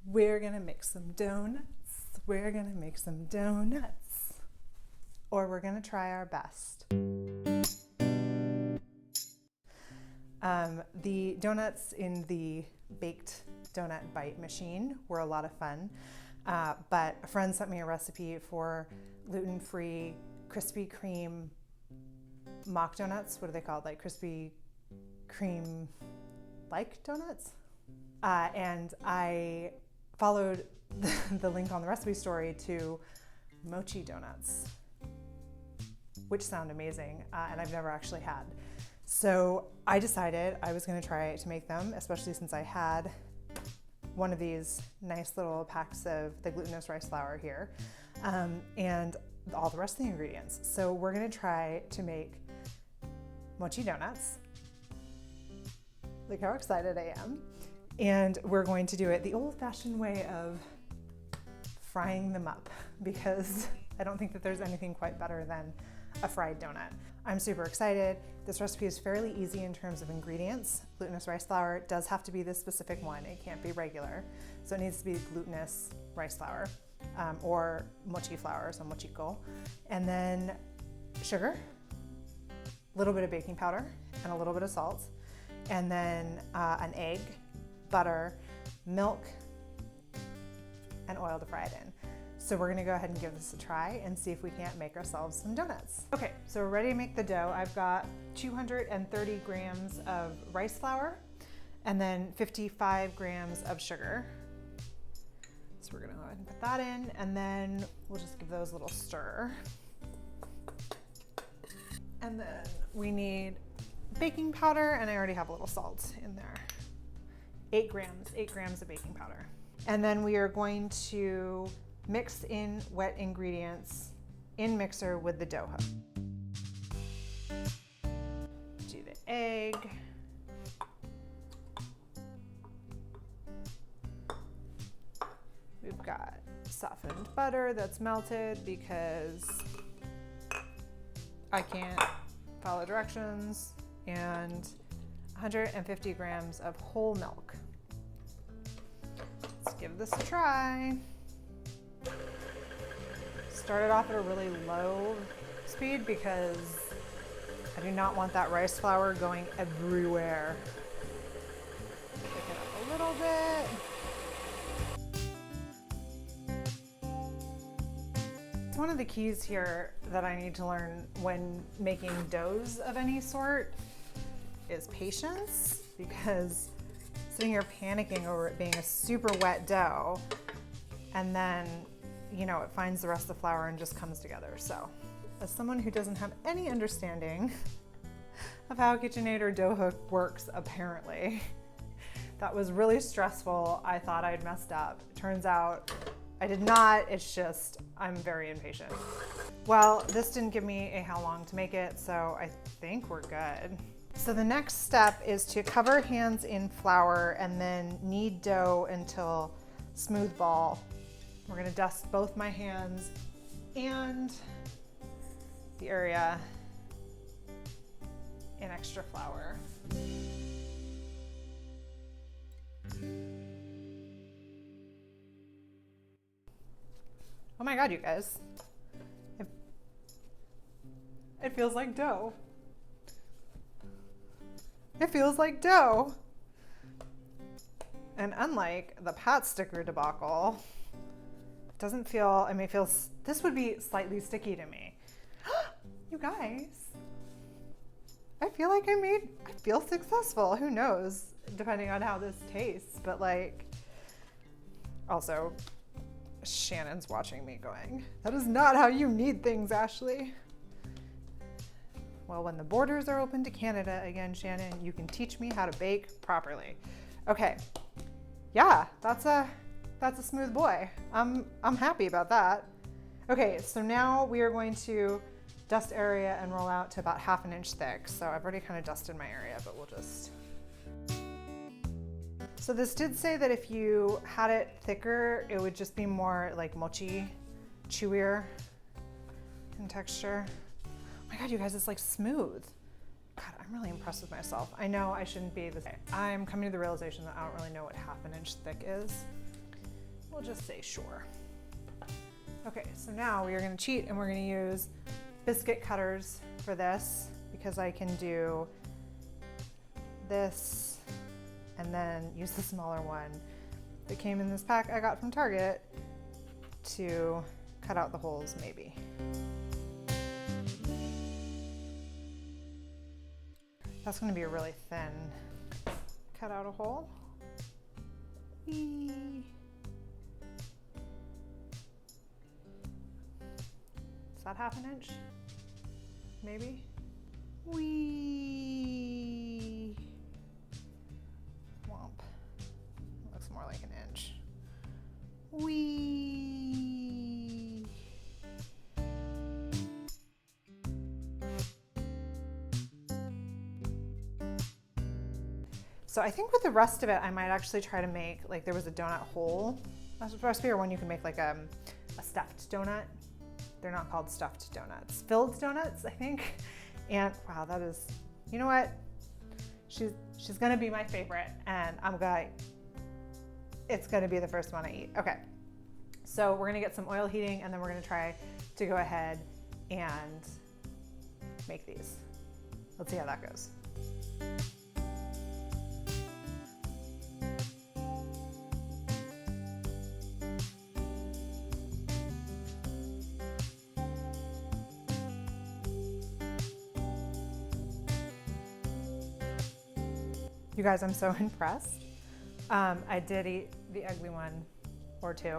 We're gonna make some donuts. We're gonna make some donuts. Or we're gonna try our best. The donuts in the baked donut bite machine were a lot of fun, but a friend sent me a recipe for gluten-free Krispy Kreme mock donuts. What are they called? Like Krispy Kreme-like donuts? And I followed the link on the recipe story to Mochi Donuts, which sound amazing, and I've never actually had. So I decided I was going to try to make them, especially since I had one of these nice little packs of the glutinous rice flour here, and all the rest of the ingredients. So we're going to try to make mochi donuts. Look how excited I am. And we're going to do it the old-fashioned way of frying them up, because I don't think that there's anything quite better than a fried donut. I'm super excited. This recipe is fairly easy in terms of ingredients. Glutinous rice flour does have to be this specific one. It can't be regular. So it needs to be glutinous rice flour, or mochi flour, so mochiko. And then sugar, a little bit of baking powder, and a little bit of salt. And then an egg, butter, milk, and oil to fry it in. So we're gonna go ahead and give this a try and see if we can't make ourselves some donuts. Okay, so we're ready to make the dough. I've got 230 grams of rice flour and then 55 grams of sugar. So we're gonna go ahead and put that in, and then we'll just give those a little stir. And then we need baking powder, and I already have a little salt in there. 8 grams of baking powder. And then we are going to mix in wet ingredients in mixer with the dough hook. Do the egg. We've got softened butter that's melted because I can't follow directions, and 150 grams of whole milk. Let's give this a try. Started off at a really low speed because I do not want that rice flour going everywhere. Pick it up a little bit. One of the keys here that I need to learn when making doughs of any sort is patience, because sitting here panicking over it being a super wet dough, and then it finds the rest of the flour and just comes together. So as someone who doesn't have any understanding of how KitchenAid or dough hook works, apparently, that was really stressful. I thought I'd messed up. Turns out I did not. It's just, I'm very impatient. Well, this didn't give me a how long to make it, so I think we're good. So the next step is to cover hands in flour and then knead dough until smooth ball. We're gonna dust both my hands and the area in extra flour. Oh my God, you guys. It feels like dough. It feels like dough. And unlike the pot sticker debacle, it doesn't feel, this would be slightly sticky to me. You guys, I feel like I feel successful. Who knows, depending on how this tastes, but also Shannon's watching me going, that is not how you knead things, Ashley. Well, when the borders are open to Canada again, Shannon, you can teach me how to bake properly. Okay, yeah, that's a smooth boy. I'm happy about that. Okay, so now we are going to dust area and roll out to about 1/2 inch thick. So I've already kind of dusted my area, but we'll just. So this did say that if you had it thicker, it would just be more like mochi, chewier in texture. Oh my God, you guys, it's like smooth. God, I'm really impressed with myself. I know I shouldn't be this way. I'm coming to the realization that I don't really know what 1/2 inch thick is. We'll just say sure. Okay, so now we are gonna cheat and we're gonna use biscuit cutters for this because I can do this and then use the smaller one that came in this pack I got from Target to cut out the holes maybe. That's gonna be a really thin, cut out a hole. Whee. Is that half an inch? Maybe? Whee. Womp. Looks more like an inch. Whee. So I think with the rest of it, I might actually try to make, like there was a donut hole recipe or one you can make like a stuffed donut. They're not called stuffed donuts. Filled donuts, I think. And wow, that is, you know what? She's gonna be my favorite and it's gonna be the first one I eat. Okay, so we're gonna get some oil heating and then we're gonna try to go ahead and make these. Let's see how that goes. You guys, I'm so impressed. I did eat the ugly one or two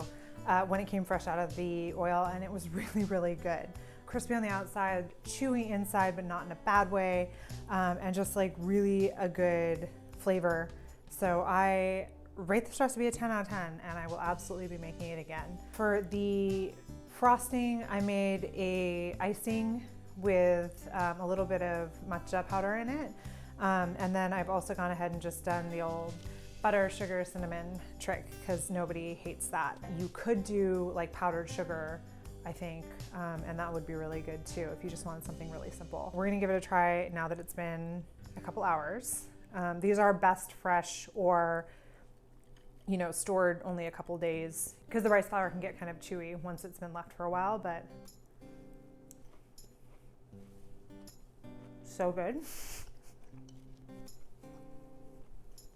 when it came fresh out of the oil and it was really, really good. Crispy on the outside, chewy inside, but not in a bad way, and just like really a good flavor. So I rate this recipe a 10 out of 10 and I will absolutely be making it again. For the frosting, I made a icing with a little bit of matcha powder in it. And then I've also gone ahead and just done the old butter, sugar, cinnamon trick because nobody hates that. You could do like powdered sugar, I think, and that would be really good too if you just wanted something really simple. We're gonna give it a try now that it's been a couple hours. These are best fresh or, you know, stored only a couple days because the rice flour can get kind of chewy once it's been left for a while, but so good.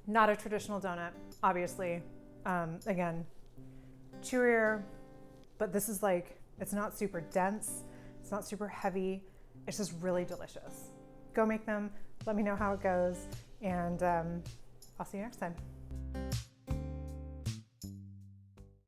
Not a traditional donut, obviously. Again, chewier, but this is like, it's not super dense, it's not super heavy, it's just really delicious. Go make them, let me know how it goes, and I'll see you next time.